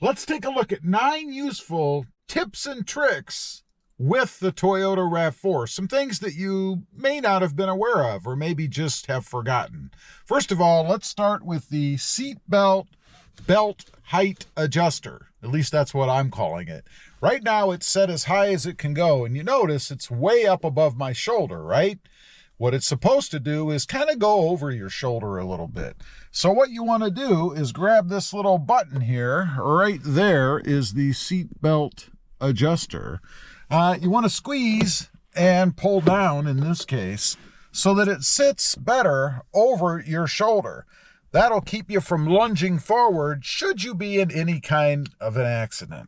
Let's take a look at 9 useful tips and tricks with the Toyota Rav4. Some things that you may not have been aware of or maybe just have forgotten. First of all, let's start with the seat belt height adjuster. At least that's what I'm calling it. Right now it's set as high as it can go, and you notice it's way up above my shoulder, right? What it's supposed to do is kind of go over your shoulder a little bit. So what you want to do is grab this little button here. Right there is the seat belt adjuster. You want to squeeze and pull down, in this case, so that it sits better over your shoulder. That'll keep you from lunging forward should you be in any kind of an accident.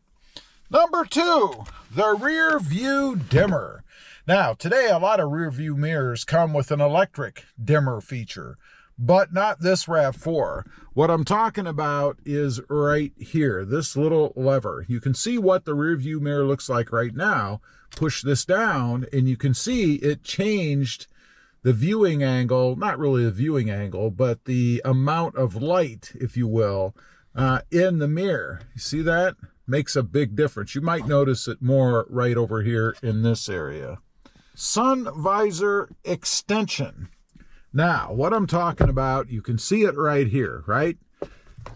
Number 2, the rear view dimmer. Now, today a lot of rear view mirrors come with an electric dimmer feature, but not this RAV4. What I'm talking about is right here, this little lever. You can see what the rear view mirror looks like right now. Push this down and you can see it changed the viewing angle, not really the viewing angle, but the amount of light, if you will, in the mirror. You see that? Makes a big difference. You might notice it more right over here in this area. Sun visor extension. Now, what I'm talking about, you can see it right here, right?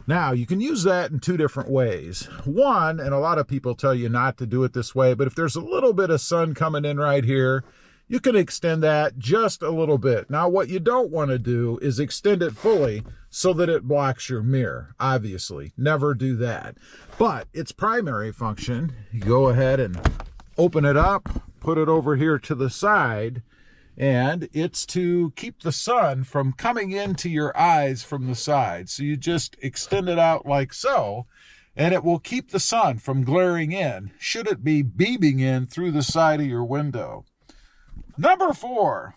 Now, you can use that in 2 different ways. One, and a lot of people tell you not to do it this way, but if there's a little bit of sun coming in right here, you can extend that just a little bit. Now, what you don't want to do is extend it fully so that it blocks your mirror. Obviously, never do that. But its primary function, you go ahead and open it up, put it over here to the side, and it's to keep the sun from coming into your eyes from the side. So you just extend it out like so, and it will keep the sun from glaring in, should it be beaming in through the side of your window. Number 4,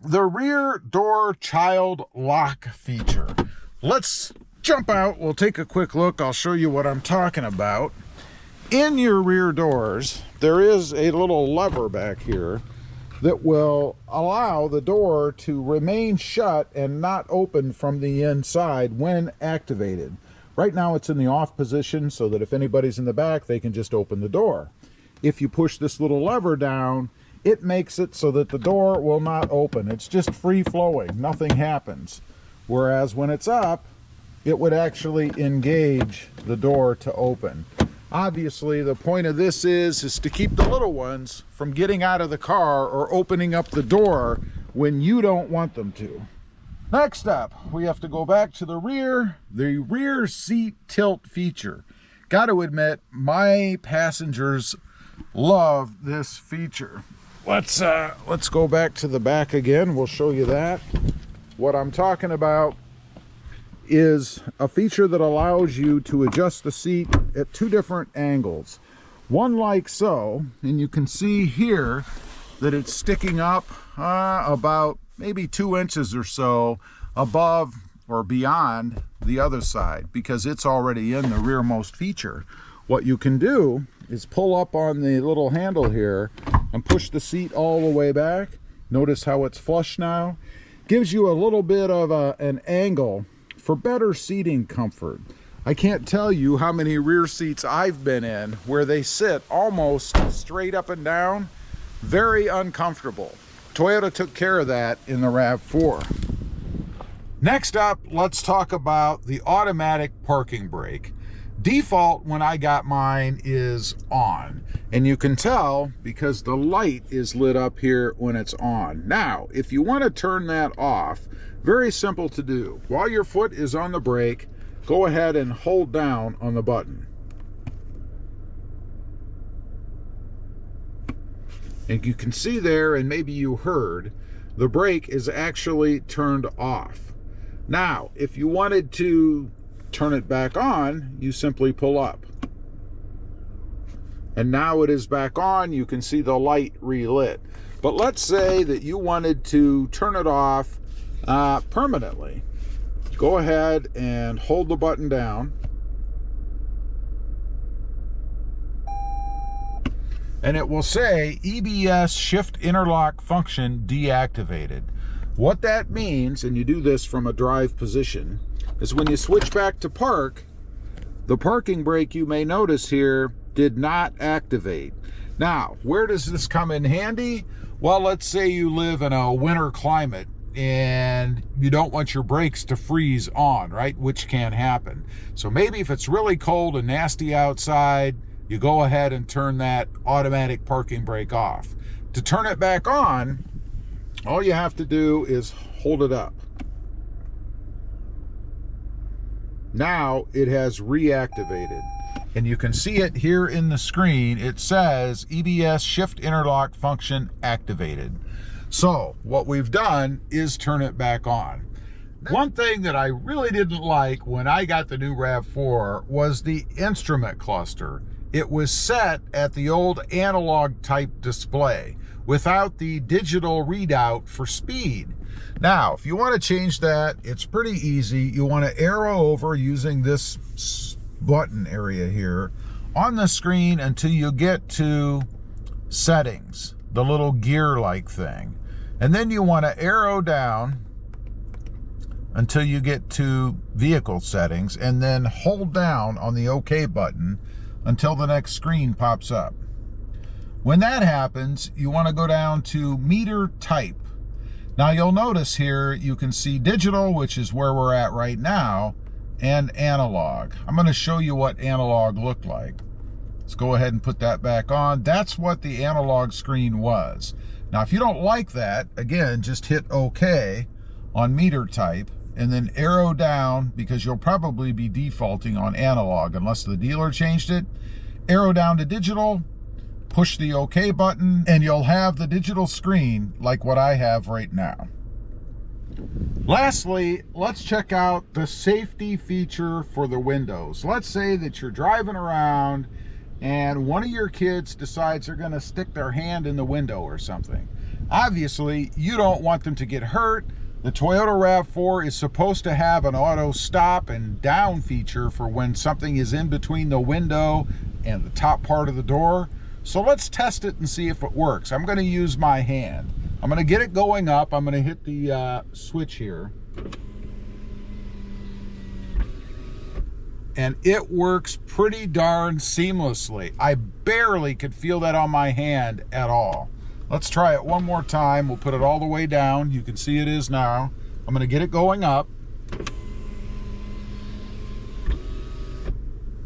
the rear door child lock feature. Let's jump out. We'll take a quick look. I'll show you what I'm talking about. In your rear doors, there is a little lever back here that will allow the door to remain shut and not open from the inside when activated. Right now it's in the off position so that if anybody's in the back, they can just open the door. If you push this little lever down, it makes it so that the door will not open. It's just free flowing, nothing happens. Whereas when it's up, it would actually engage the door to open. Obviously, the point of this is to keep the little ones from getting out of the car or opening up the door when you don't want them to. Next up, we have to go back to the rear seat tilt feature. Got to admit, my passengers love this feature. Let's go back to the back again. We'll show you that. What I'm talking about is a feature that allows you to adjust the seat at 2 different angles. One like so, and you can see here that it's sticking up about maybe 2 inches or so above or beyond the other side because it's already in the rearmost feature. What you can do is pull up on the little handle here and push the seat all the way back. Notice how it's flush now. Gives you a little bit of an angle for better seating comfort. I can't tell you how many rear seats I've been in where they sit almost straight up and down. Very uncomfortable. Toyota took care of that in the RAV4. Next up, let's talk about the automatic parking brake. Default when I got mine is on, and you can tell because the light is lit up here when it's on. Now, if you want to turn that off, very simple to do. While your foot is on the brake, go ahead and hold down on the button. And you can see there, and maybe you heard, the brake is actually turned off. Now, if you wanted to turn it back on, you simply pull up. And now it is back on. You can see the light relit. But let's say that you wanted to turn it off permanently. Go ahead and hold the button down. And it will say EBS shift interlock function deactivated. What that means, and you do this from a drive position, is when you switch back to park, The parking brake, you may notice here, did not activate. Now, where does this come in handy? Well, let's say you live in a winter climate and you don't want your brakes to freeze on, right? Which can happen. So maybe if it's really cold and nasty outside, you go ahead and turn that automatic parking brake off. To turn it back on, all you have to do is hold it up. Now it has reactivated. And you can see it here in the screen. It says EBS shift interlock function activated. So what we've done is turn it back on. One thing that I really didn't like when I got the new RAV4 was the instrument cluster. It was set at the old analog type display without the digital readout for speed. Now, if you want to change that, it's pretty easy. You want to arrow over using this button area here on the screen until you get to settings, the little gear-like thing. And then you want to arrow down until you get to vehicle settings, and then hold down on the OK button until the next screen pops up. When that happens, you want to go down to meter type. Now you'll notice here you can see digital, which is where we're at right now, and analog. I'm going to show you what analog looked like. Let's go ahead and put that back on. That's what the analog screen was. Now if you don't like that, again, just hit OK on meter type and then arrow down, because you'll probably be defaulting on analog unless the dealer changed it. Arrow down to digital, push the OK button, and you'll have the digital screen like what I have right now. Lastly, let's check out the safety feature for the windows. Let's say that you're driving around and one of your kids decides they're going to stick their hand in the window or something. Obviously, you don't want them to get hurt. The Toyota RAV4 is supposed to have an auto stop and down feature for when something is in between the window and the top part of the door. So let's test it and see if it works. I'm going to use my hand. I'm going to get it going up. I'm going to hit the switch here. And it works pretty darn seamlessly. I barely could feel that on my hand at all. Let's try it one more time. We'll put it all the way down. You can see it is now. I'm going to get it going up.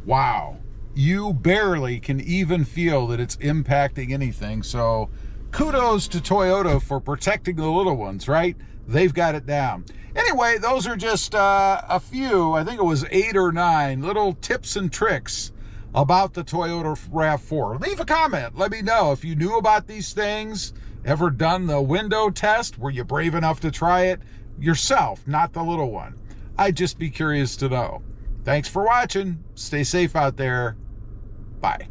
Wow. You barely can even feel that it's impacting anything. So kudos to Toyota for protecting the little ones, right? They've got it down. Anyway, those are just a few, I think it was 8 or 9 little tips and tricks about the Toyota RAV4. Leave a comment. Let me know if you knew about these things. Ever done the window test? Were you brave enough to try it yourself, not the little one? I'd just be curious to know. Thanks for watching. Stay safe out there. Bye.